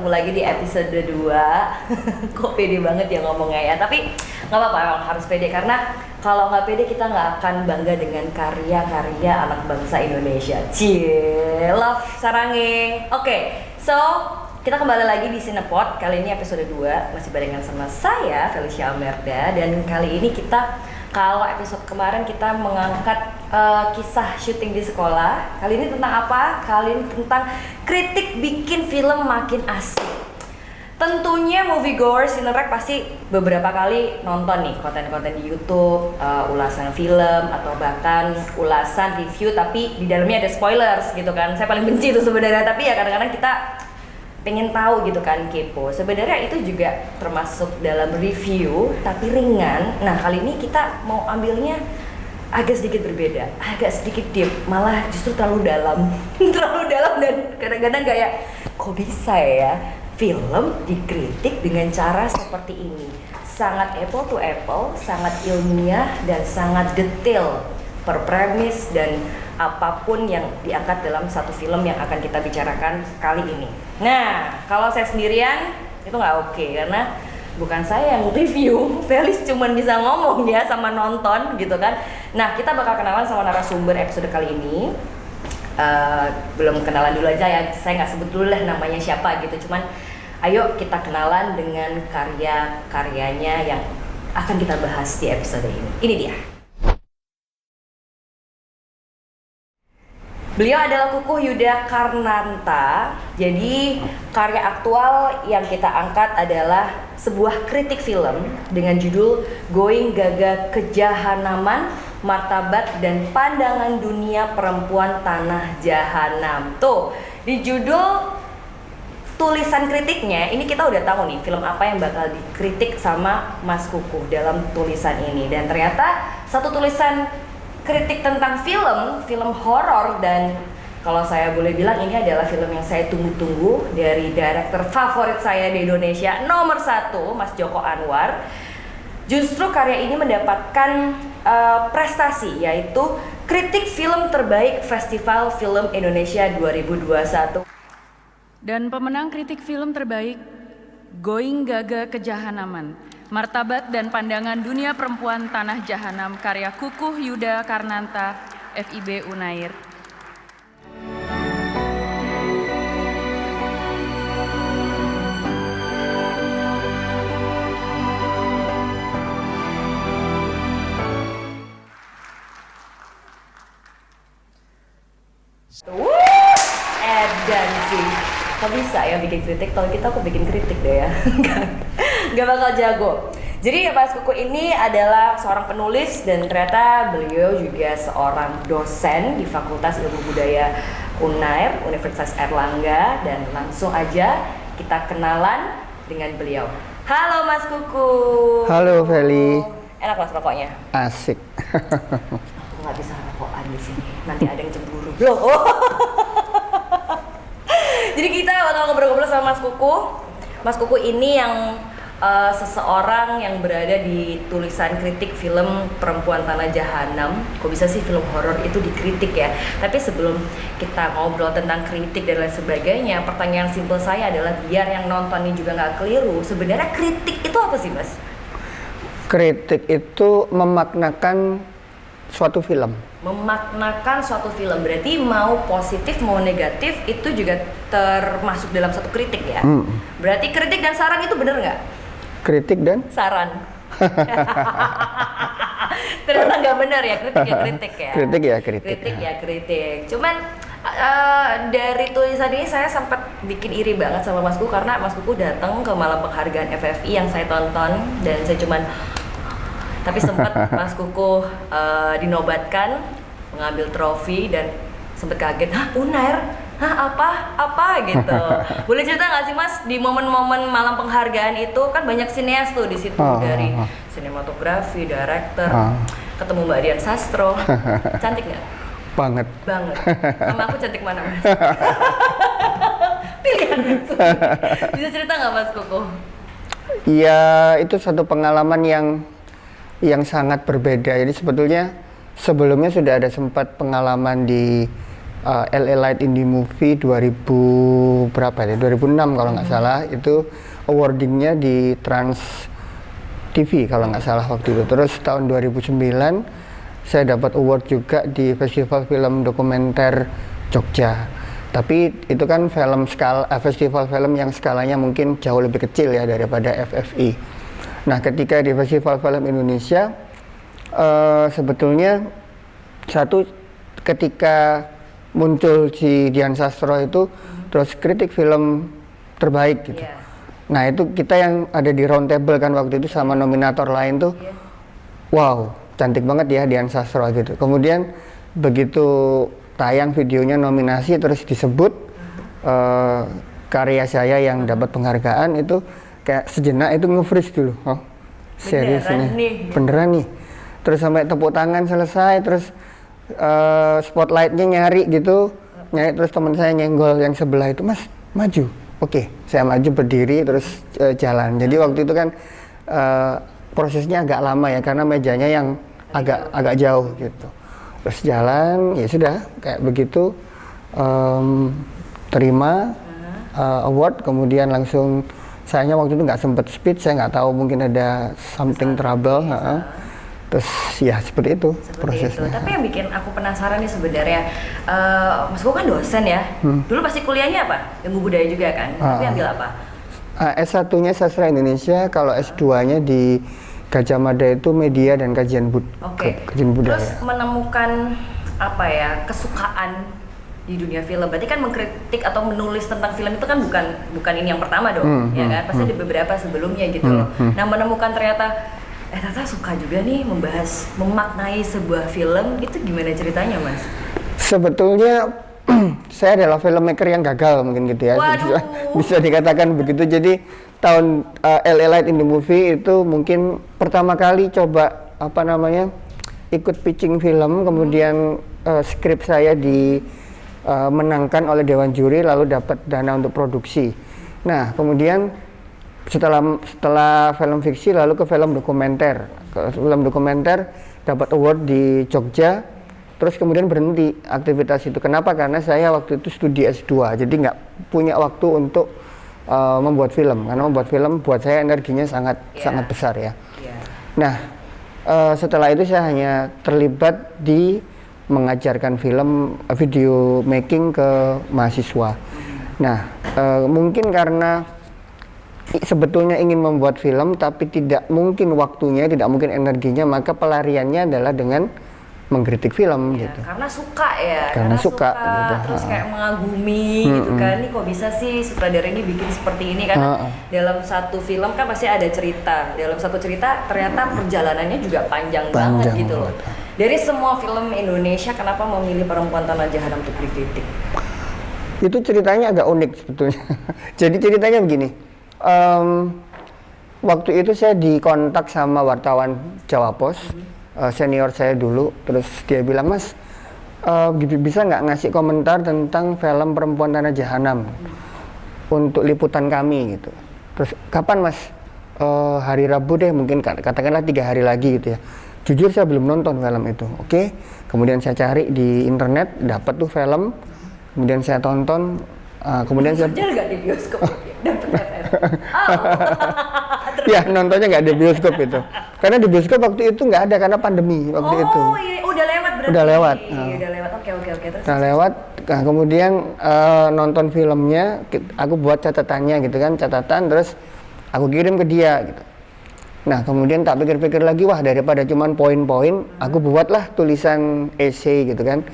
ketemu lagi di episode 2. Kok pede banget ya ngomongnya ya. Tapi nggak apa-apa, emang harus pede. Karena kalau nggak pede kita nggak akan bangga dengan karya-karya anak bangsa Indonesia. Cie, love sarange. Oke, so kita kembali lagi di Cinepod. Kali ini episode 2 masih barengan sama saya, Felicia Amerda. Dan kali ini kita, kalau episode kemarin kita mengangkat kisah syuting di sekolah. Kali ini tentang apa? Kali ini tentang kritik bikin film makin asik. Tentunya moviegoers Cinerek pasti beberapa kali nonton nih konten-konten di YouTube, ulasan film atau bahkan ulasan review tapi di dalamnya ada spoilers gitu kan. Saya paling benci itu sebenarnya, tapi ya kadang-kadang kita pengen tahu gitu kan, kepo. Sebenarnya itu juga termasuk dalam review tapi ringan. Nah, kali ini kita mau ambilnya agak sedikit berbeda, agak sedikit deep, malah justru terlalu dalam. Terlalu dalam dan kadang-kadang kayak kok bisa ya film dikritik dengan cara seperti ini. Sangat apple to apple, sangat ilmiah dan sangat detail per premis dan apapun yang diangkat dalam satu film yang akan kita bicarakan kali ini. Nah, kalau saya sendirian itu nggak oke karena bukan saya yang review, Felis cuman bisa ngomong ya sama nonton gitu kan. Nah, kita bakal kenalan sama narasumber episode kali ini. Belum kenalan dulu aja ya, saya nggak sebut dulu lah namanya siapa gitu. Cuman ayo kita kenalan dengan karya-karyanya yang akan kita bahas di episode ini. Ini dia. Beliau adalah Kukuh Yuda Karnanta. Jadi karya aktual yang kita angkat adalah sebuah kritik film dengan judul Going Gaga Kejahanaman, Martabat dan Pandangan Dunia Perempuan Tanah Jahanam. Tuh, di judul tulisan kritiknya ini kita udah tahu nih film apa yang bakal dikritik sama Mas Kukuh dalam tulisan ini. Dan ternyata satu tulisan kritik tentang film horor, dan kalau saya boleh bilang ini adalah film yang saya tunggu-tunggu dari director favorit saya di Indonesia nomor 1, Mas Joko Anwar. Justru karya ini mendapatkan prestasi, yaitu kritik film terbaik Festival Film Indonesia 2021. Dan pemenang kritik film terbaik Going Gaga Kejahanaman, Martabat dan Pandangan Dunia Perempuan Tanah Jahanam karya Kukuh Yuda Karnanta, FIB Unair. Edan sih. Kok bisa ya bikin kritik? Kalau kita aku bikin kritik deh ya. Gak bakal jago. Jadi Mas Kukuh ini adalah seorang penulis dan ternyata beliau juga seorang dosen di Fakultas Ilmu Budaya Unair, Universitas Airlangga. Dan langsung aja kita kenalan dengan beliau. Halo Mas Kukuh. Halo Feli. Enak Mas rokoknya? Asik. Aku nggak bisa rokokan di sini. Nanti ada yang cemburu. Loh. Jadi kita bakal ngobrol-ngobrol sama Mas Kukuh. Mas Kukuh ini yang seseorang yang berada di tulisan kritik film Perempuan Tanah Jahanam. Kok bisa sih film horor itu dikritik ya? Tapi sebelum kita ngobrol tentang kritik dan lain sebagainya, pertanyaan simpel saya adalah biar yang nonton ini juga nggak keliru. Sebenarnya kritik itu apa sih, Mas? Kritik itu memaknakan suatu film. Memaknakan suatu film, berarti mau positif mau negatif itu juga termasuk dalam satu kritik ya. Berarti kritik dan saran itu bener nggak? Kritik dan saran. Ternyata nggak benar ya, kritik ya kritik ya. Kritik ya kritik. Kritik ya kritik. Cuman dari tulisan ini saya sempat bikin iri banget sama Mas Kukuh karena Mas Kukuh datang ke malam penghargaan FFI yang saya tonton dan saya cuman tapi sempat Mas Kukuh dinobatkan mengambil trofi dan sempat kaget, hah Unair, hah apa gitu. Boleh cerita nggak sih Mas di momen-momen malam penghargaan itu kan banyak sineas tuh di situ dari sinematografi, director, ketemu Mbak Dian Sastro, cantik nggak? Banget. Sama aku cantik mana Mas? Pilihan langsung. Bisa cerita nggak Mas Kukuh? Ya itu satu pengalaman yang sangat berbeda. Jadi sebetulnya sebelumnya sudah ada sempat pengalaman di LA Light Indie Movie 2018 berapa ya, 2006 kalau nggak salah, itu awardingnya di Trans TV kalau nggak salah waktu itu. Terus tahun 2009 saya dapat award juga di Festival Film Dokumenter Jogja. Tapi itu kan festival film yang skalanya mungkin jauh lebih kecil ya daripada FFI. Nah, ketika di Festival Film Indonesia, sebetulnya ketika muncul si Dian Sastro itu, terus kritik film terbaik gitu. Yeah. Nah, itu kita yang ada di round table kan waktu itu sama nominator lain tuh, wow, cantik banget ya Dian Sastro gitu. Kemudian begitu tayang videonya nominasi terus disebut karya saya yang dapat penghargaan, itu kayak sejenak itu nge-freeze dulu. Oh, serius ini, beneran nih. Terus sampai tepuk tangan selesai, terus spotlightnya nyari terus teman saya nyenggol yang sebelah itu, Mas maju. Oke, saya maju berdiri terus jalan. Jadi waktu itu kan prosesnya agak lama ya karena mejanya yang agak jauh gitu. Terus jalan, ya sudah kayak begitu, terima award, kemudian langsung sayangnya waktu itu nggak sempet speech, saya nggak tahu mungkin ada something trouble. Terus ya seperti itu prosesnya. Itu. Tapi yang bikin aku penasaran nih sebenarnya, Mas Koko kan dosen ya. Dulu pasti kuliahnya apa? Ilmu budaya juga kan? Tapi ambil apa? S1-nya Sastra Indonesia, kalau S2-nya di Gajah Mada itu media dan kajian kajian budaya. Terus menemukan apa ya, kesukaan di dunia film. Berarti kan mengkritik atau menulis tentang film itu kan bukan ini yang pertama dong, ya kan? Pasti ada beberapa sebelumnya gitu loh. Nah, menemukan ternyata suka juga nih memaknai sebuah film, itu gimana ceritanya, Mas? Sebetulnya saya adalah filmmaker yang gagal mungkin gitu ya. Bisa dikatakan begitu. Jadi tahun LA Light in the Movie itu mungkin pertama kali coba ikut pitching film, kemudian skrip saya dimenangkan oleh Dewan Juri lalu dapat dana untuk produksi. Nah, kemudian setelah film fiksi lalu ke film dokumenter. Film dokumenter dapat award di Jogja, terus kemudian berhenti aktivitas itu. Kenapa? Karena saya waktu itu studi S2, jadi nggak punya waktu untuk membuat film. Karena membuat film buat saya energinya sangat besar ya. Nah, setelah itu saya hanya terlibat di mengajarkan film video making ke mahasiswa. Nah, mungkin karena sebetulnya ingin membuat film tapi tidak mungkin waktunya, tidak mungkin energinya, maka pelariannya adalah dengan mengkritik film gitu. Karena suka ya. Karena suka gitu. Terus kayak mengagumi gitu kan. Ini kok bisa sih sutradara ini bikin seperti ini, karena dalam satu film kan pasti ada cerita. Dalam satu cerita ternyata perjalanannya juga panjang banget gitu loh. Dari semua film Indonesia, kenapa memilih Perempuan Tanah Jahanam untuk dikritik? Itu ceritanya agak unik sebetulnya. Jadi ceritanya begini. Waktu itu saya dikontak sama wartawan Jawa Pos, senior saya dulu, terus dia bilang, Mas, bisa nggak ngasih komentar tentang film Perempuan Tanah Jahanam untuk liputan kami gitu. Terus kapan, Mas? Hari Rabu deh, mungkin katakanlah 3 hari lagi gitu ya. Jujur saya belum nonton film itu. Oke. Kemudian saya cari di internet, dapat tuh film, kemudian saya tonton. Kemudian saya nggak di bioskop, dapat FF. Ya, nontonnya nggak di bioskop itu. Karena di bioskop waktu itu nggak ada karena pandemi waktu itu. Oh iya, udah lewat berarti. Udah lewat. Udah lewat. Oke. Terus. Nah, lewat. Nah, kemudian nonton filmnya, aku buat catatannya gitu kan, terus aku kirim ke dia gitu. Nah, kemudian tak pikir-pikir lagi, wah daripada cuman poin-poin, aku buatlah tulisan essay gitu kan.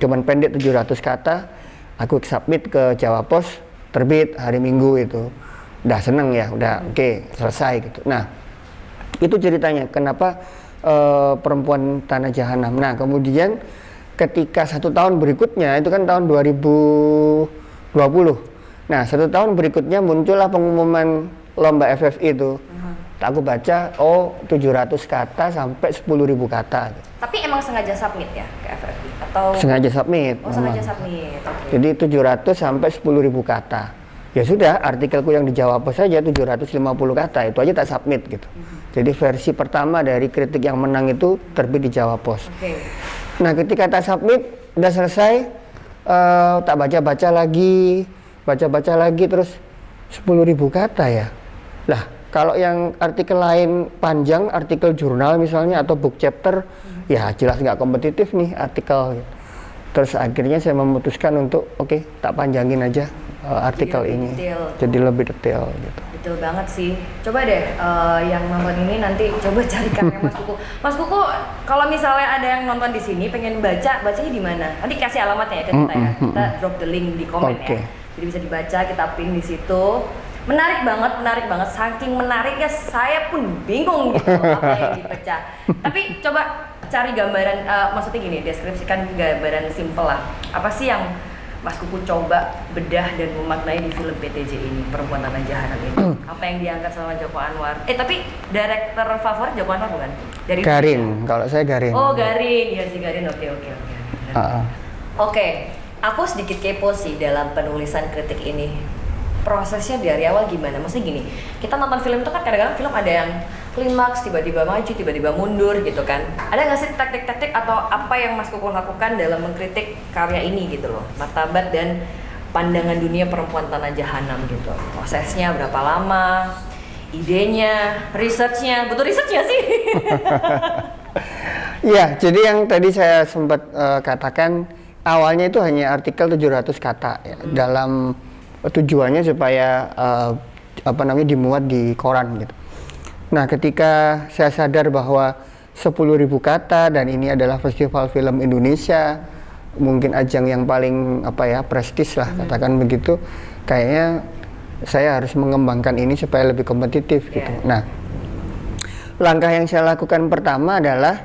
Cuman pendek 700 kata. Aku submit ke Jawa Pos, terbit hari Minggu itu. Udah seneng ya, udah oke, selesai gitu. Nah, itu ceritanya kenapa Perempuan Tanah Jahanam. Nah, kemudian ketika 1 tahun berikutnya, itu kan tahun 2020. Nah, 1 tahun berikutnya muncullah pengumuman lomba FFI itu. Aku baca, 700 kata sampai 10.000 kata. Tapi emang sengaja submit ya ke FFI? Atau sengaja submit. Sengaja submit, oke. Jadi 700 sampai 10.000 kata. Ya sudah, artikelku yang dijawab saja 750 kata, itu aja tak submit gitu. Jadi versi pertama dari kritik yang menang itu terbit di Jawa Pos. Nah, ketika tak submit, udah selesai, tak baca-baca lagi, baca-baca lagi terus 10.000 kata ya. Lah, kalau yang artikel lain panjang, artikel jurnal misalnya atau book chapter, ya jelas nggak kompetitif nih artikel. Terus akhirnya saya memutuskan untuk oke, tak panjangin aja artikel ini. Jadi lebih detail gitu. Detail banget sih. Coba deh yang nonton ini nanti coba cari karya Mas Kuku. Mas Kuku, kalau misalnya ada yang nonton di sini pengen bacanya di mana? Nanti kasih alamatnya ya ke kita ya. Kita drop the link di komen ya. Jadi bisa dibaca, kita pin di situ. Menarik banget. Saking menariknya saya pun bingung gitu apa yang dipecah. Tapi coba cari gambaran, maksudnya gini, deskripsikan gambaran simple lah. Apa sih yang Mas Kuku coba bedah dan memaknai di film PTJ ini, Perempuan Tanah Jahanam ini? Apa yang diangkat sama Joko Anwar? Tapi director favorit Joko Anwar bukan? Dari Garin, Indonesia? kalau saya Garin. Oh Garin, iya sih Garin, oke. Oke, aku sedikit kepo sih dalam penulisan kritik ini. Prosesnya dari awal gimana? Maksudnya gini, kita nonton film itu kan kadang-kadang film ada yang klimaks, tiba-tiba maju, tiba-tiba mundur gitu kan. Ada nggak sih taktik-taktik atau apa yang Mas Kuku lakukan dalam mengkritik karya ini gitu loh? Martabat dan Pandangan Dunia Perempuan Tanah Jahanam gitu. Prosesnya berapa lama? Idenya, researchnya, butuh researchnya sih? Iya, jadi yang tadi saya sempat katakan awalnya itu hanya artikel 700 kata ya, dalam tujuannya supaya dimuat di koran gitu. Nah, ketika saya sadar bahwa 10.000 kata dan ini adalah festival film Indonesia, mungkin ajang yang paling prestis lah katakan begitu, kayaknya saya harus mengembangkan ini supaya lebih kompetitif gitu. Nah, langkah yang saya lakukan pertama adalah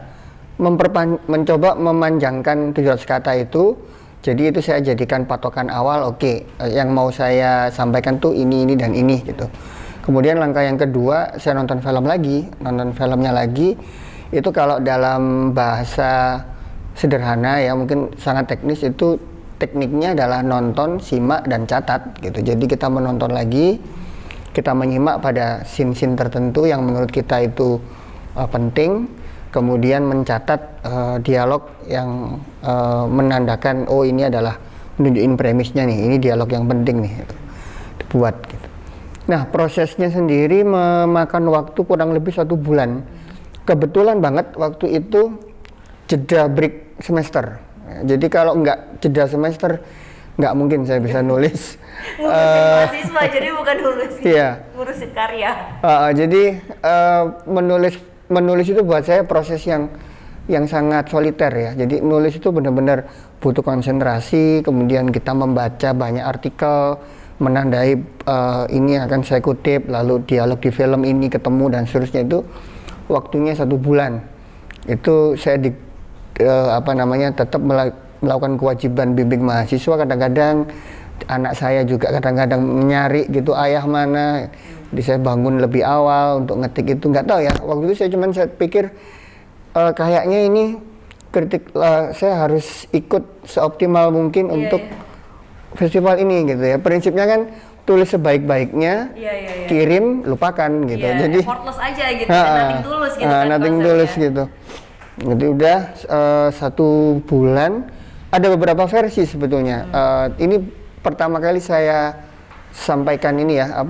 mencoba memanjangkan 700 kata itu. Jadi itu saya jadikan patokan awal, yang mau saya sampaikan tuh ini dan ini gitu. Kemudian langkah yang kedua, saya nonton filmnya lagi. Itu kalau dalam bahasa sederhana ya, mungkin sangat teknis, itu tekniknya adalah nonton, simak, dan catat gitu. Jadi kita menonton lagi, kita menyimak pada scene-scene tertentu yang menurut kita itu penting. Kemudian mencatat dialog yang menandakan ini adalah menunjukin premisnya nih, ini dialog yang penting nih gitu, dibuat gitu. Nah, prosesnya sendiri memakan waktu kurang lebih 1 bulan. Kebetulan banget waktu itu jeda break semester. Jadi kalau nggak jeda semester nggak mungkin saya bisa nulis. Ngurusin mahasiswa, jadi bukan ngurusin karya. Jadi menulis itu buat saya proses yang sangat soliter ya. Jadi menulis itu benar-benar butuh konsentrasi, kemudian kita membaca banyak artikel, menandai ini akan saya kutip, lalu dialog di film ini ketemu dan seterusnya. Itu waktunya 1 bulan. Itu saya tetap melakukan kewajiban bimbing mahasiswa. Kadang-kadang anak saya juga kadang-kadang nyari gitu, ayah mana. Jadi saya bangun lebih awal untuk ngetik itu, nggak tahu ya. Waktu itu saya pikir kayaknya ini kritik saya harus ikut seoptimal mungkin untuk festival ini gitu ya. Prinsipnya kan tulis sebaik-baiknya, kirim, lupakan gitu. Jadi effortless aja gitu, nothing tulus gitu kan. Nothing tulus gitu. Jadi udah 1 bulan, ada beberapa versi sebetulnya. Ini pertama kali saya sampaikan ini ya,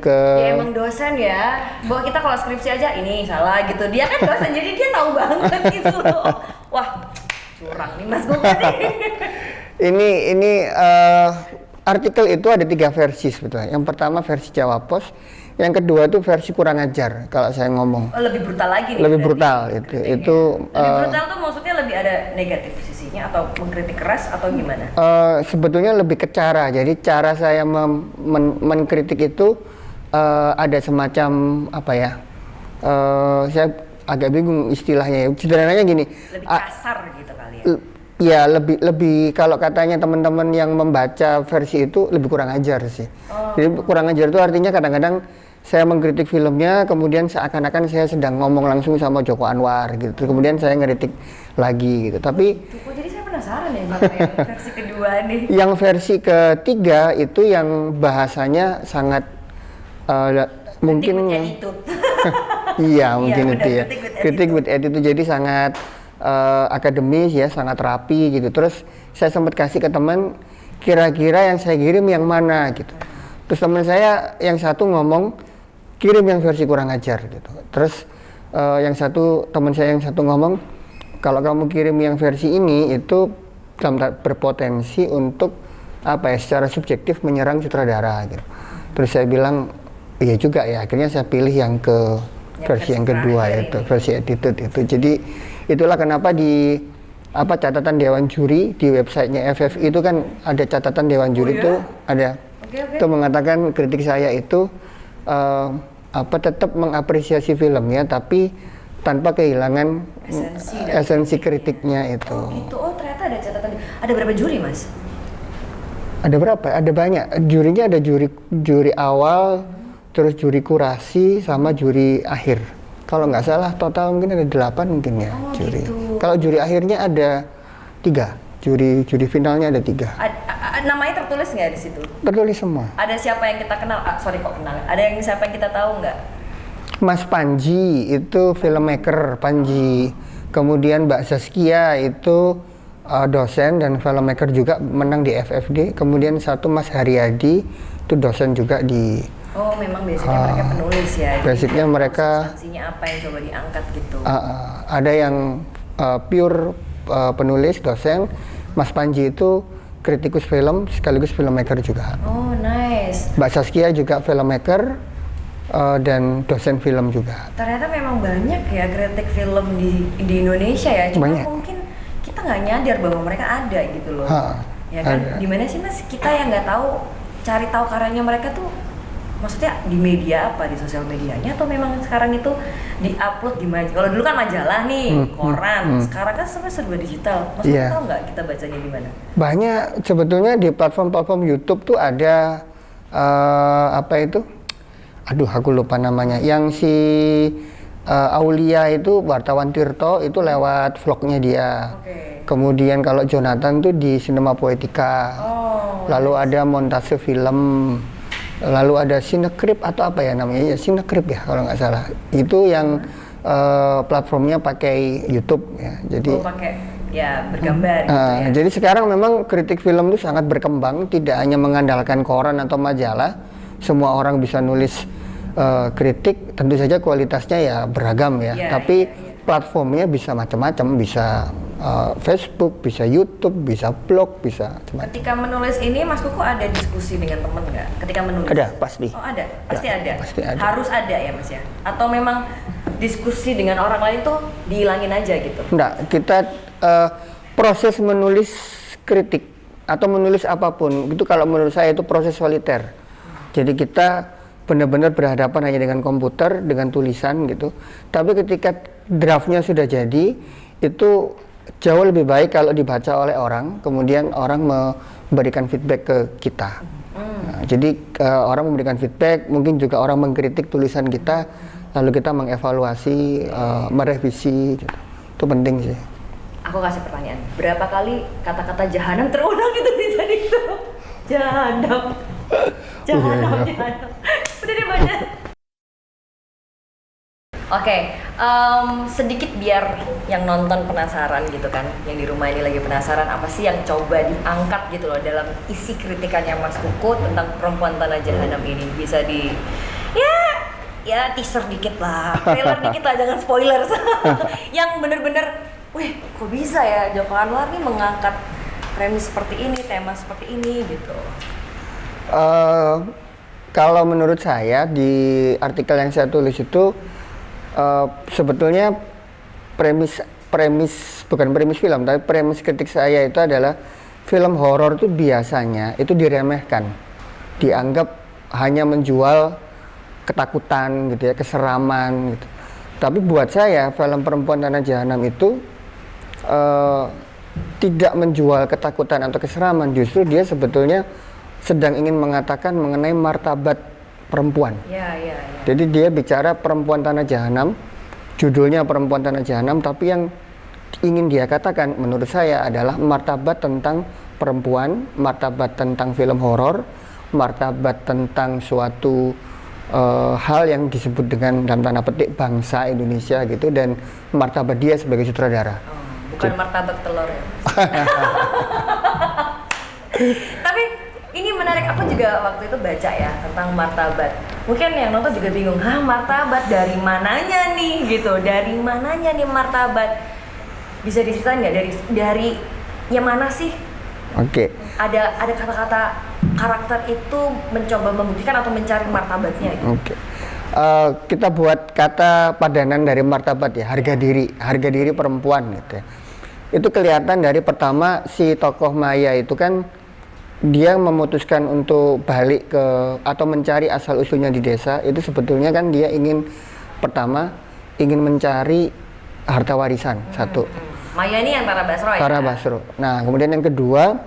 ke emang dosen ya, bahwa kita kalau skripsi aja ini salah gitu, dia kan dosen jadi dia tahu banget gitu loh. Wah, curang nih Mas Kuku nih. ini artikel itu ada 3 versi sebetulnya. Yang pertama versi Jawa Pos, yang kedua itu versi kurang ajar kalau saya ngomong. Lebih brutal lagi nih. Lebih brutal itu. Lebih brutal tuh maksudnya lebih ada negatif sisinya atau mengkritik keras atau gimana? Sebetulnya lebih ke cara. Jadi cara saya mengkritik itu ada semacam saya agak bingung istilahnya. Sederhananya gini. Lebih kasar gitu kali ya. Ya lebih kalau katanya teman-teman yang membaca versi itu lebih kurang ajar sih. Jadi kurang ajar itu artinya kadang-kadang saya mengkritik filmnya, kemudian seakan-akan saya sedang ngomong langsung sama Joko Anwar gitu. Kemudian saya ngeritik lagi gitu. Tapi jadi saya penasaran ya sama yang versi kedua nih. Yang versi ketiga itu yang bahasanya sangat mungkin iya mungkin itu ya. Kritik with attitude, jadi sangat akademis ya, sangat rapi gitu. Terus saya sempat kasih ke teman, kira-kira yang saya kirim yang mana gitu. Terus teman saya yang satu ngomong kirim yang versi kurang ajar gitu. Terus teman saya yang satu ngomong kalau kamu kirim yang versi ini itu berpotensi untuk apa ya, secara subjektif menyerang sutradara gitu. Terus saya bilang iya juga ya, akhirnya saya pilih yang versi yang kedua itu, versi edited itu. Jadi itulah kenapa di catatan dewan juri di websitenya FFI itu kan ada catatan dewan juri itu ada. Itu mengatakan kritik saya itu tetap mengapresiasi filmnya tapi tanpa kehilangan esensi kritiknya itu. Oh gitu. Oh ternyata ada catatan. Ada berapa juri, Mas? Ada berapa? Ada banyak. Jurinya ada juri awal, terus juri kurasi sama juri akhir. Kalau nggak salah total mungkin ada 8 mungkin ya juri. Gitu. Kalau juri akhirnya ada 3. Juri finalnya ada 3. Namanya tertulis nggak di situ? Tertulis semua. Ada siapa yang kita kenal? Ada yang siapa yang kita tahu nggak? Mas Panji itu filmmaker Panji. Kemudian Mbak Zaskia itu dosen dan filmmaker juga, menang di FFD. Kemudian satu Mas Haryadi itu dosen juga di. Oh memang biasanya mereka penulis ya. Basicnya mereka. Substansinya apa yang coba diangkat gitu. Ada yang pure penulis dosen. Mas Panji itu kritikus film sekaligus filmmaker juga. Oh nice. Mbak Saskia juga filmmaker dan dosen film juga. Ternyata memang banyak ya kritik film di Indonesia ya. Cuma banyak. Mungkin kita nggak nyadar bahwa mereka ada gitu loh. Ya kan? Ada. Gimana sih Mas? Kita yang nggak tahu, cari tahu karyanya mereka tuh. Maksudnya di media apa, di sosial medianya, atau memang sekarang itu di-upload di majalah? Kalau dulu kan majalah nih, koran. Sekarang kan semua serba digital. Maksudnya tahu nggak kita bacanya di mana? Banyak sebetulnya di platform-platform YouTube tuh ada aduh aku lupa namanya. Yang si Aulia itu wartawan Tirto itu lewat vlognya dia. Kemudian kalau Jonathan tuh di Cinema Poetica. Lalu ada montase film. Lalu ada Cinecrip atau apa ya namanya, ya Cinecrip ya kalau nggak salah. Itu yang platformnya pakai YouTube ya. Jadi pakai ya bergambar gitu ya. Jadi sekarang memang kritik film itu sangat berkembang, tidak hanya mengandalkan koran atau majalah. Semua orang bisa nulis kritik, tentu saja kualitasnya ya beragam ya. Tapi platformnya bisa macam-macam, bisa Facebook, bisa YouTube, bisa blog, bisa macam-macam. Ketika menulis ini, Mas Kuku ada diskusi dengan teman nggak? Ketika menulis? Ada, pasti. Oh ada, pasti Ya, ada. pasti ada. Harus ada ya Mas ya? Atau memang diskusi dengan orang lain tuh dihilangin aja gitu? Enggak, kita proses menulis kritik atau menulis apapun, itu kalau menurut saya itu proses soliter. Jadi kita benar-benar berhadapan hanya dengan komputer, dengan tulisan gitu. Tapi ketika draftnya sudah jadi, itu jauh lebih baik kalau dibaca oleh orang, kemudian orang memberikan feedback ke kita. Nah, jadi orang memberikan feedback, mungkin juga orang mengkritik tulisan kita, lalu kita mengevaluasi, merevisi gitu. Itu penting sih. Aku kasih pertanyaan, berapa kali kata-kata jahanam terulang itu di tadi itu? Jahanam. Jahanam. Udah deh banyak. Oke, sedikit biar yang nonton penasaran gitu kan, yang di rumah ini lagi penasaran apa sih yang coba diangkat gitu loh dalam isi kritikannya Mas Kuku tentang Perempuan Tanah Jahanam ini. Bisa di ya teaser dikit lah, trailer dikit lah, jangan spoiler. Yang bener-bener, wih kok bisa ya Joko Anwar nih mengangkat premis seperti ini, tema seperti ini gitu. Kalau menurut saya di artikel yang saya tulis itu sebetulnya bukan premis film, tapi premis kritik saya itu adalah film horor itu biasanya itu diremehkan, dianggap hanya menjual ketakutan gitu ya, keseraman gitu. Tapi buat saya film Perempuan Tanah Jahanam itu tidak menjual ketakutan atau keseraman, justru dia sebetulnya sedang ingin mengatakan mengenai martabat perempuan. Jadi dia bicara Perempuan Tanah Jahanam, judulnya Perempuan Tanah Jahanam, tapi yang ingin dia katakan menurut saya adalah martabat tentang perempuan, martabat tentang film horor, martabat tentang suatu hal yang disebut dengan dalam tanda petik bangsa Indonesia gitu, dan martabat dia sebagai sutradara. Bukan martabak telur ya? Tapi ini menarik, aku juga waktu itu baca ya tentang martabat. Mungkin yang nonton juga bingung, hah martabat dari mananya nih gitu, dari mananya nih martabat? Bisa diceritain nggak dari yang mana sih? Oke. Ada kata-kata karakter itu mencoba membuktikan atau mencari martabatnya gitu. Oke. Kita buat kata padanan dari martabat ya, harga diri perempuan gitu ya. Itu kelihatan dari pertama si tokoh Maya itu kan dia memutuskan untuk balik ke atau mencari asal usulnya di desa. Itu sebetulnya kan dia ingin mencari harta warisan satu. Maya ini yang Tara Basro ya? Tara Basro. Nah kemudian yang kedua,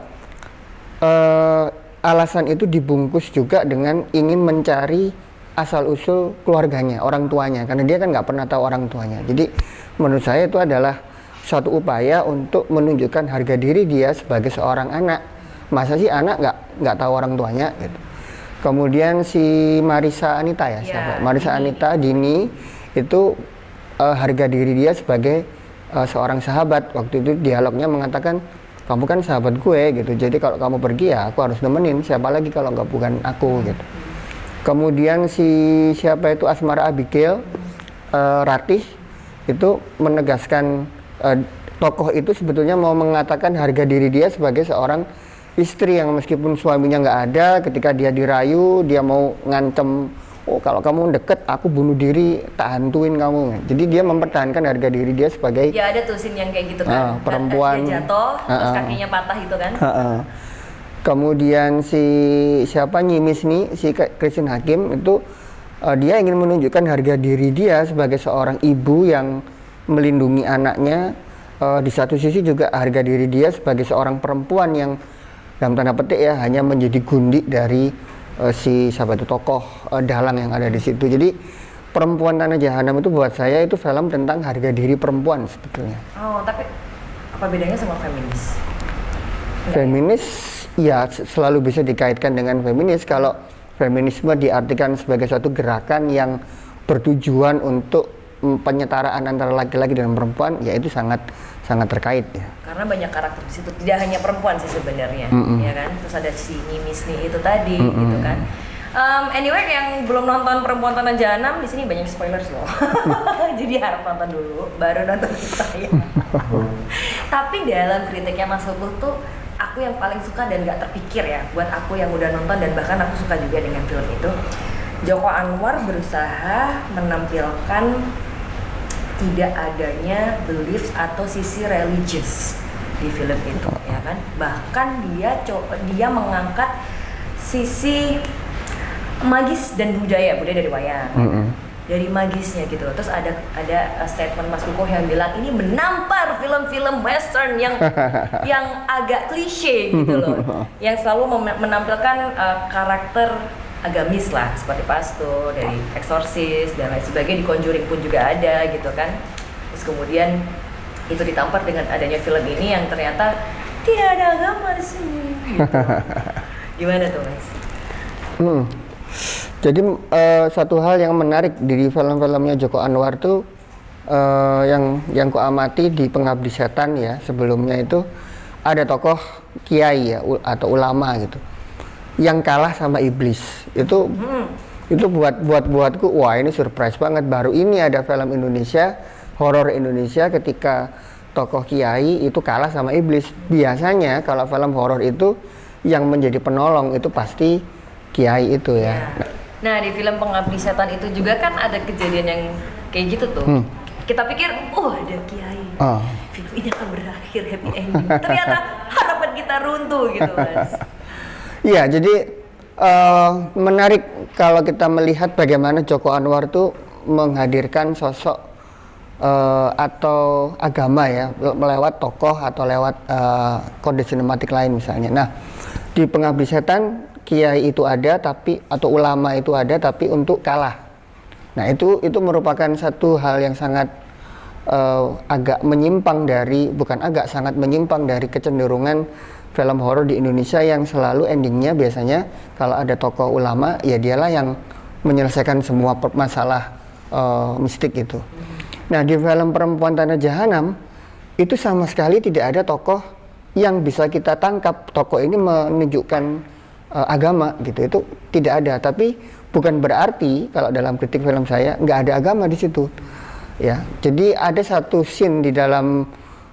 alasan itu dibungkus juga dengan ingin mencari asal usul keluarganya, orang tuanya, karena dia kan nggak pernah tahu orang tuanya. Jadi menurut saya itu adalah suatu upaya untuk menunjukkan harga diri dia sebagai seorang anak. Masa sih anak nggak tahu orang tuanya gitu. Kemudian si Marissa Anita ya, siapa? Marissa Anita Dini itu harga diri dia sebagai seorang sahabat. Waktu itu dialognya mengatakan, kamu kan sahabat gue gitu, jadi kalau kamu pergi ya aku harus nemenin, siapa lagi kalau nggak bukan aku gitu. Kemudian siapa itu Asmara Abigail Ratih itu menegaskan tokoh itu sebetulnya mau mengatakan harga diri dia sebagai seorang istri yang meskipun suaminya nggak ada, ketika dia dirayu dia mau ngancem, oh kalau kamu deket aku bunuh diri, tak hantuin kamu. Jadi dia mempertahankan harga diri dia sebagai ya ada tuh scene yang kayak gitu kan, perempuan dia jatuh terus kakinya patah itu kan. Kemudian siapa Nyimis nih, si Christine Hakim itu dia ingin menunjukkan harga diri dia sebagai seorang ibu yang melindungi anaknya. Di satu sisi juga harga diri dia sebagai seorang perempuan yang dalam tanda petik ya hanya menjadi gundik dari si sahabat tokoh dalang yang ada di situ. Jadi Perempuan Tanah Jahanam itu buat saya itu film tentang harga diri perempuan sebetulnya. Oh, tapi apa bedanya sama feminis? Feminis ya selalu bisa dikaitkan dengan feminis kalau feminisme diartikan sebagai suatu gerakan yang bertujuan untuk penyetaraan antara laki-laki dan perempuan, ya itu sangat terkait ya. Karena banyak karakter di situ, tidak hanya perempuan sih sebenarnya, ya kan. Terus ada si Nimis nih itu tadi, gitu kan. Anyway, yang belum nonton Perempuan Tanah Jahanam di sini banyak spoilers loh. Jadi harap nonton dulu, baru nonton saya. Tapi dalam kritiknya Mas Hukuh tuh, aku yang paling suka dan gak terpikir ya, buat aku yang udah nonton dan bahkan aku suka juga dengan film itu. Joko Anwar berusaha menampilkan tidak adanya belief atau sisi religious di film itu, ya kan. Bahkan dia mengangkat sisi magis dan budaya dari wayang, dari magisnya gitu. Terus ada statement Mas Kukoh yang bilang ini menampar film-film western yang agak klise gitu loh, yang selalu menampilkan karakter agamis lah, seperti Pasto, dari Exorcist dan lain sebagainya. Di Conjuring pun juga ada gitu kan. Terus kemudian itu ditampar dengan adanya film ini yang ternyata tidak ada agama di sini gitu. Gimana tuh Mas? Jadi satu hal yang menarik di film-filmnya Joko Anwar tuh yang ku amati di Pengabdi Setan ya, sebelumnya itu ada tokoh kiai ya atau ulama gitu yang kalah sama iblis. Itu buatku wah ini surprise banget, baru ini ada film Indonesia, horor Indonesia ketika tokoh kiai itu kalah sama iblis. Biasanya kalau film horor itu yang menjadi penolong itu pasti kiai itu ya. Nah, di film Pengabdi Setan itu juga kan ada kejadian yang kayak gitu tuh. Kita pikir, ada kiai. Film ini akan berakhir happy ending. Ternyata harapan kita runtuh gitu, Mas. Iya, jadi menarik kalau kita melihat bagaimana Joko Anwar tuh menghadirkan sosok atau agama ya melewat tokoh atau lewat kode sinematik lain misalnya. Nah, di Pengabdi Setan kiai itu ada atau ulama itu ada tapi untuk kalah. Nah, itu merupakan satu hal yang sangat sangat menyimpang dari kecenderungan film horor di Indonesia yang selalu endingnya biasanya kalau ada tokoh ulama ya dialah yang menyelesaikan semua masalah mistik itu. Nah, di film Perempuan Tanah Jahanam itu sama sekali tidak ada tokoh yang bisa kita tangkap tokoh ini menunjukkan agama gitu, itu tidak ada. Tapi bukan berarti kalau dalam kritik film saya nggak ada agama di situ ya. Jadi ada satu scene di dalam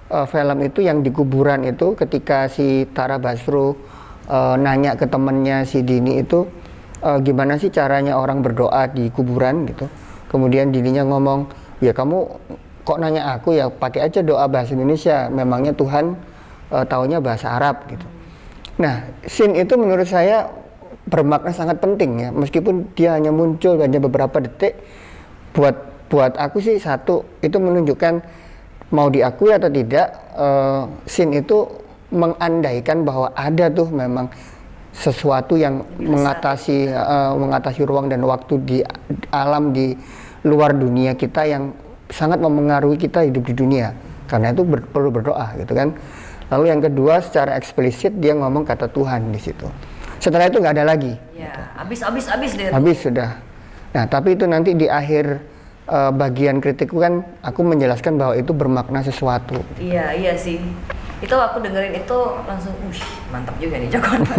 film itu yang di kuburan itu, ketika si Tara Basro nanya ke temennya si Dini itu, gimana sih caranya orang berdoa di kuburan gitu. Kemudian Dininya ngomong, ya kamu kok nanya aku, ya pakai aja doa bahasa Indonesia, memangnya Tuhan taunya bahasa Arab gitu. Nah, scene itu menurut saya bermakna sangat penting ya, meskipun dia hanya muncul hanya beberapa detik. Buat aku sih, satu, itu menunjukkan mau diakui atau tidak, scene itu mengandaikan bahwa ada tuh memang sesuatu yang mengatasi ruang dan waktu di alam di luar dunia kita yang sangat memengaruhi kita hidup di dunia. Karena itu perlu berdoa gitu kan. Lalu yang kedua, secara eksplisit dia ngomong kata Tuhan di situ. Setelah itu nggak ada lagi. Ya, habis deh. Habis sudah. Nah, tapi itu nanti di akhir bagian kritikku kan aku menjelaskan bahwa itu bermakna sesuatu. Iya sih. Itu aku dengerin itu langsung, mantap juga nih Joko Anwar.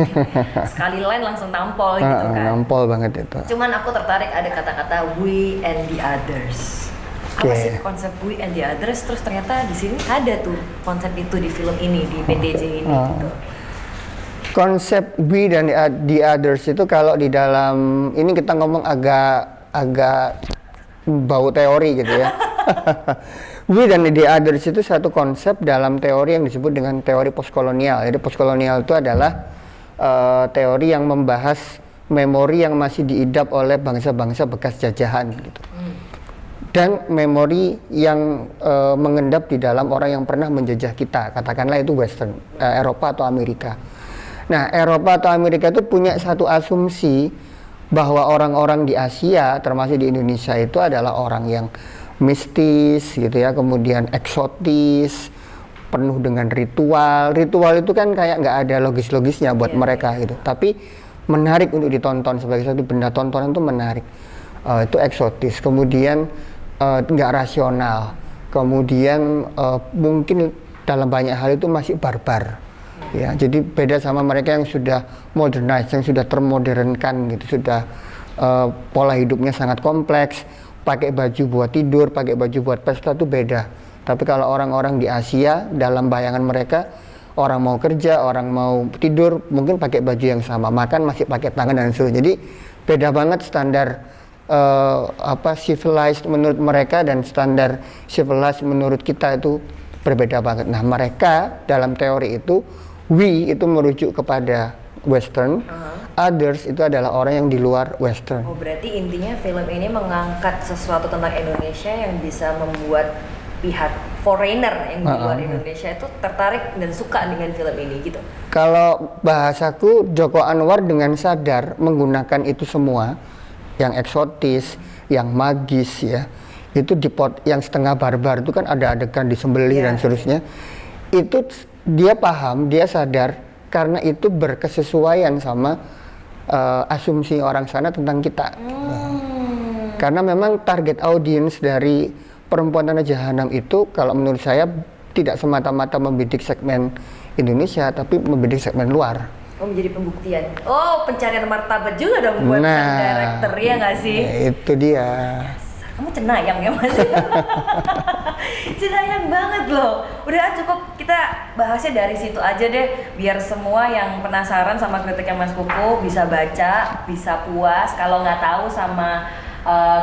Sekali line langsung nampol gitu kan. Nampol banget itu. Cuman aku tertarik ada kata-kata we and the others. Apa sih konsep we and the others? Terus ternyata di sini ada tuh konsep itu di film ini, di PTJ ini gitu. Konsep we dan the others itu kalau di dalam ini kita ngomong agak bau teori gitu ya. We dan the others itu satu konsep dalam teori yang disebut dengan teori postkolonial. Jadi postkolonial itu adalah teori yang membahas memori yang masih diidap oleh bangsa-bangsa bekas jajahan gitu. Dan memori yang mengendap di dalam orang yang pernah menjajah kita, katakanlah itu Western, Eropa atau Amerika. Nah, Eropa atau Amerika itu punya satu asumsi bahwa orang-orang di Asia, termasuk di Indonesia, itu adalah orang yang mistis gitu ya, kemudian eksotis, penuh dengan ritual. Ritual itu kan kayak nggak ada logis-logisnya buat mereka gitu, tapi menarik untuk ditonton sebagai satu benda tontonan, itu menarik. Itu eksotis, kemudian nggak rasional, kemudian mungkin dalam banyak hal itu masih barbar ya. Jadi beda sama mereka yang sudah modernized, yang sudah termodernkan gitu, sudah pola hidupnya sangat kompleks, pakai baju buat tidur, pakai baju buat pesta, itu beda. Tapi kalau orang-orang di Asia, dalam bayangan mereka, orang mau kerja, orang mau tidur, mungkin pakai baju yang sama, makan masih pakai tangan dan sebagainya. Jadi beda banget standar civilized menurut mereka dan standar civilized menurut kita, itu berbeda banget. Nah, mereka dalam teori itu, we itu merujuk kepada Western, others itu adalah orang yang di luar Western. Oh, berarti intinya film ini mengangkat sesuatu tentang Indonesia yang bisa membuat pihak foreigner yang di luar Indonesia itu tertarik dan suka dengan film ini gitu. Kalau bahasaku, Joko Anwar dengan sadar menggunakan itu semua, yang eksotis, yang magis ya, itu yang setengah barbar itu kan ada adegan disembelih dan seterusnya. Itu dia paham, dia sadar, karena itu berkesesuaian sama asumsi orang sana tentang kita. Karena memang target audiens dari Perempuan Tanah Jahanam itu, kalau menurut saya, tidak semata-mata membidik segmen Indonesia, tapi membidik segmen luar. Oh, menjadi pembuktian. Oh, pencarian martabat juga dong buat sang director, ya nggak sih? Itu dia. Kamu cenayang ya Mas? Cenayang banget loh. Udah cukup kita bahasnya dari situ aja deh, biar semua yang penasaran sama kritiknya Mas Kuku bisa baca, bisa puas. Kalau nggak tahu sama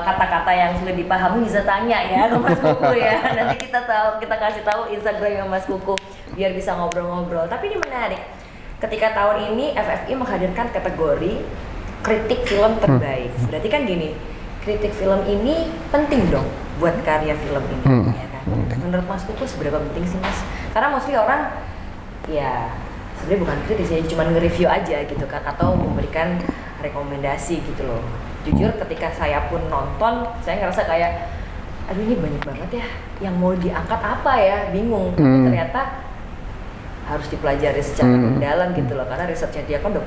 kata-kata yang sudah dipahami, bisa tanya ya ke Mas Kuku ya. Nanti kita kasih tahu Instagramnya Mas Kuku biar bisa ngobrol-ngobrol. Tapi ini menarik. Ketika tahun ini FFI menghadirkan kategori kritik film terbaik. Berarti kan gini, kritik film ini penting dong buat karya film ini, ya kan? Menurut Mas Kuku seberapa penting sih Mas? Karena mostly orang ya sebenarnya bukan kritis ya, cuma nge-review aja gitu kan, atau memberikan rekomendasi gitu loh. Jujur ketika saya pun nonton, saya ngerasa kayak, aduh ini banyak banget ya, yang mau diangkat apa ya, bingung. Tapi ternyata harus dipelajari secara mendalam gitu loh, karena risetnya dia kan udah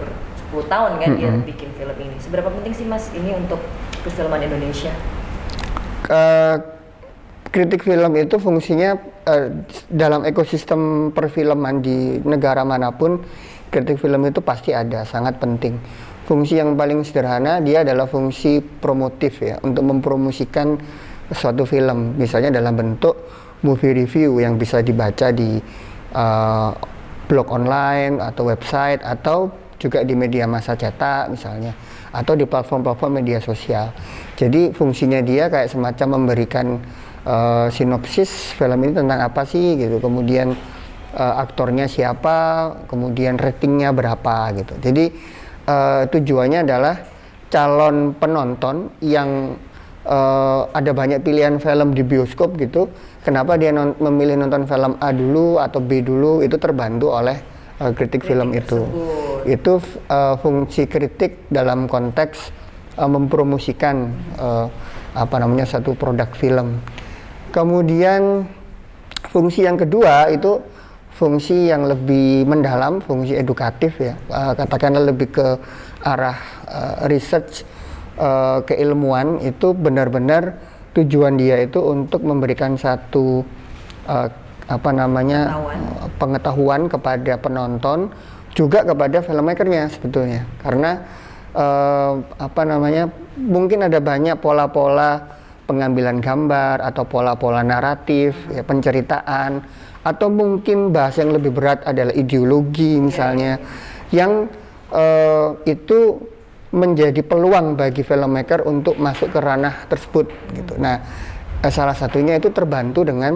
10 tahun kan dia bikin film ini. Seberapa penting sih Mas ini untuk perfilman Indonesia? kritik film itu fungsinya dalam ekosistem perfilman di negara manapun, kritik film itu pasti ada, sangat penting. Fungsi yang paling sederhana dia adalah fungsi promotif ya, untuk mempromosikan suatu film, misalnya dalam bentuk movie review yang bisa dibaca di blog online atau website atau juga di media massa cetak misalnya, atau di platform-platform media sosial. Jadi fungsinya dia kayak semacam memberikan sinopsis film ini tentang apa sih gitu, kemudian aktornya siapa, kemudian ratingnya berapa gitu. Jadi tujuannya adalah calon penonton yang ada banyak pilihan film di bioskop gitu, kenapa dia memilih nonton film A dulu atau B dulu, itu terbantu oleh kritik film itu. Itu fungsi kritik dalam konteks mempromosikan satu produk film. Kemudian fungsi yang kedua itu fungsi yang lebih mendalam, fungsi edukatif ya, katakanlah lebih ke arah research, keilmuan. Itu benar-benar tujuan dia itu untuk memberikan satu pengetahuan kepada penonton, juga kepada filmmakernya sebetulnya, karena mungkin ada banyak pola-pola pengambilan gambar atau pola-pola naratif ya, penceritaan, atau mungkin bahas yang lebih berat adalah ideologi misalnya, yang itu menjadi peluang bagi filmmaker untuk masuk ke ranah tersebut gitu. Nah, salah satunya itu terbantu dengan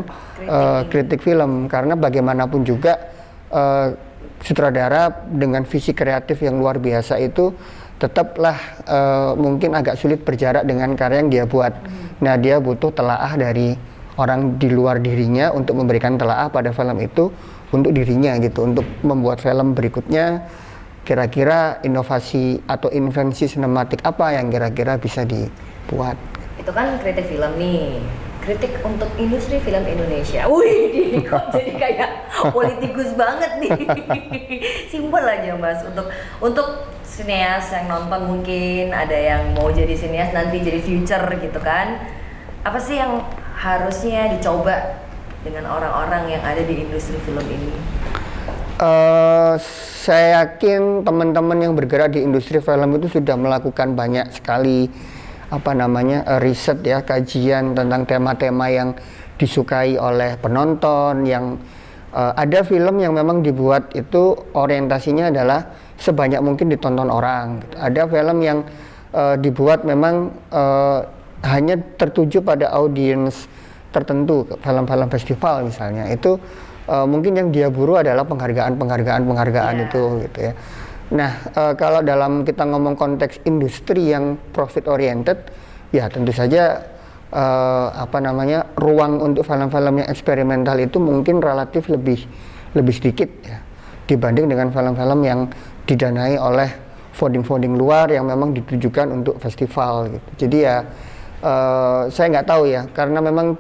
kritik film, karena bagaimanapun juga sutradara dengan visi kreatif yang luar biasa itu tetaplah mungkin agak sulit berjarak dengan karya yang dia buat. Nah, dia butuh telaah dari orang di luar dirinya untuk memberikan telaah pada film itu untuk dirinya gitu, untuk membuat film berikutnya. Kira-kira inovasi atau invensi sinematik apa yang kira-kira bisa dibuat. Itu kan kritik film nih, kritik untuk industri film Indonesia. Wih, kok jadi kayak politikus banget nih. Simpel aja Mas, untuk sineas yang nonton, mungkin ada yang mau jadi sineas nanti jadi future gitu kan. Apa sih yang harusnya dicoba dengan orang-orang yang ada di industri film ini? Saya yakin teman-teman yang bergerak di industri film itu sudah melakukan banyak sekali riset ya, kajian tentang tema-tema yang disukai oleh penonton, yang ada film yang memang dibuat itu orientasinya adalah sebanyak mungkin ditonton orang. Ada film yang dibuat memang hanya tertuju pada audiens tertentu, film-film festival misalnya. Itu mungkin yang dia buru adalah penghargaan itu gitu ya. Nah, kalau dalam kita ngomong konteks industri yang profit oriented, ya tentu saja ruang untuk film-film yang eksperimental itu mungkin relatif lebih sedikit ya, dibanding dengan film-film yang didanai oleh founding luar yang memang ditujukan untuk festival gitu. Jadi ya saya nggak tahu ya, karena memang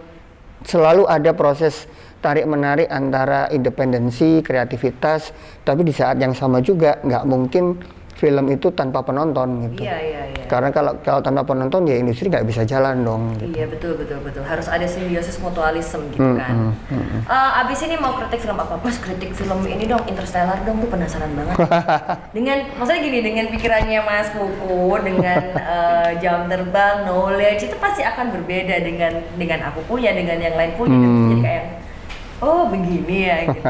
selalu ada proses tarik-menarik antara independensi, kreativitas, tapi di saat yang sama juga nggak mungkin film itu tanpa penonton gitu. Iya. Karena kalau tanpa penonton ya industri nggak bisa jalan dong. Gitu. Iya betul. Harus ada simbiosis mutualisme gitu kan. Abis ini mau kritik film apa? Mas, kritik film ini dong, Interstellar dong, gue penasaran banget. Maksudnya gini, dengan pikirannya Mas Kuku, dengan jam terbang, knowledge itu pasti akan berbeda dengan aku punya, dengan yang lain punya. Jadi kayak oh begini ya gitu.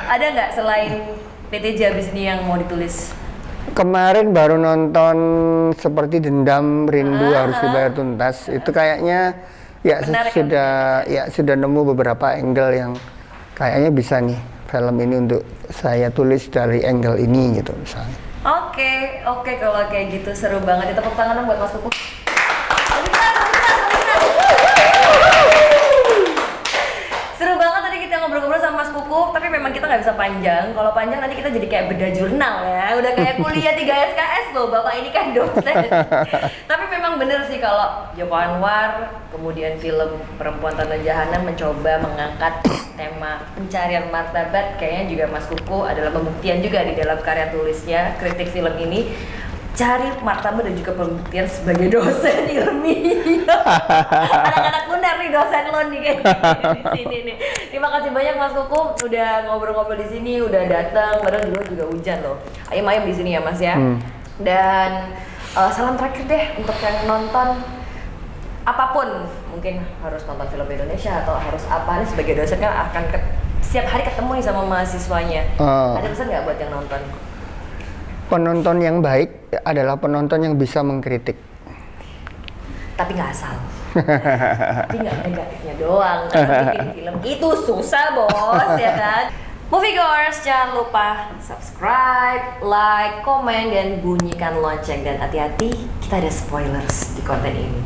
Ada nggak selain PTJ abis ini yang mau ditulis? Kemarin baru nonton Seperti Dendam Rindu Harus Dibayar Tuntas. Itu kayaknya ya sudah nemu beberapa angle yang kayaknya bisa nih film ini untuk saya tulis dari angle ini gitu misalnya. Oke, kalau kayak gitu seru banget. Tepuk tangan dong buat Mas Kuku. Seru banget tadi kita ngobrol-ngobrol sama Mas Kuku, tapi memang kita nggak bisa panjang. Kalau panjang nanti kita jadi kayak beda jurnal ya. Udah kayak kuliah 3 SKS loh, Bapak ini kan dosen. Tapi memang bener sih kalau Joko Anwar, kemudian film Perempuan Tanah Jahanam mencoba mengangkat tema pencarian martabat, kayaknya juga Mas Kuku adalah pembuktian juga di dalam karya tulisnya, kritik film ini. cari martabat dan juga pembuktian sebagai dosen ilmiah. Anak-anak benar nih dosen lo nih kayak di sini nih. Terima kasih banyak Mas Kuku udah ngobrol-ngobrol di sini, udah datang. Padahal di luar juga hujan loh. Ayam-ayam di sini ya Mas ya. Dan salam terakhir deh untuk yang nonton, apapun mungkin harus nonton film Indonesia atau harus apa nih, sebagai dosen kan akan setiap hari ketemu nih sama mahasiswanya. Ada pesan nggak buat yang nonton? Penonton yang baik adalah penonton yang bisa mengkritik. Tapi nggak asal. Tapi nggak negatifnya doang. Karena bikin film itu susah bos, ya kan? Moviegoers, jangan lupa subscribe, like, komen, dan bunyikan lonceng. Dan hati-hati, kita ada spoilers di konten ini.